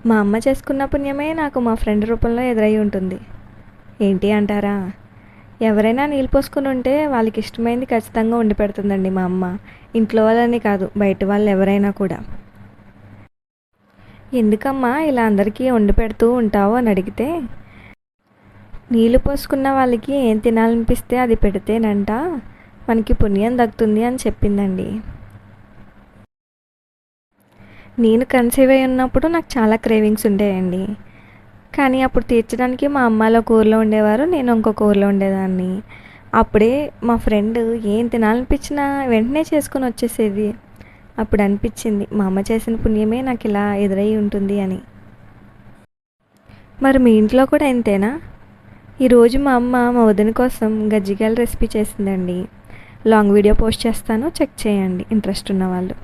మా అమ్మ చేసుకున్న పుణ్యమే నాకు మా ఫ్రెండ్ రూపంలో ఎదురై ఉంటుంది. ఏంటి అంటారా? ఎవరైనా నీళ్ళు పోసుకుని ఉంటే వాళ్ళకి ఇష్టమైంది ఖచ్చితంగా వండి పెడుతుందండి మా అమ్మ. ఇంట్లో వాళ్ళని కాదు, బయట వాళ్ళు ఎవరైనా కూడా. ఎందుకమ్మా ఇలా అందరికీ వండి పెడుతూ ఉంటావు అని అడిగితే, నీళ్ళు పోసుకున్న వాళ్ళకి ఏం తినాలనిపిస్తే అది పెడితేనంట మనకి పుణ్యం దక్కుతుంది అని చెప్పిందండి. నేను కన్సీవ్ అయి ఉన్నప్పుడు నాకు చాలా క్రేవింగ్స్ ఉండేయండి. కానీ అప్పుడు తీర్చడానికి మా అమ్మలో కూరలో ఉండేవారు, నేను ఇంకో కూరలో ఉండేదాన్ని. అప్పుడే మా ఫ్రెండ్ ఏం తినాలనిపించినా వెంటనే చేసుకొని వచ్చేసేది. అప్పుడు అనిపించింది మా అమ్మ చేసిన పుణ్యమే నాకు ఇలా ఎదురై ఉంటుంది అని. మరి మీ ఇంట్లో కూడా ఇంతేనా? ఈరోజు మా అమ్మ మా వదిన కోసం గజ్జికాయల రెసిపీ చేసిందండి. లాంగ్ వీడియో పోస్ట్ చేస్తాను, చెక్ చేయండి ఇంట్రెస్ట్ ఉన్నవాళ్ళు.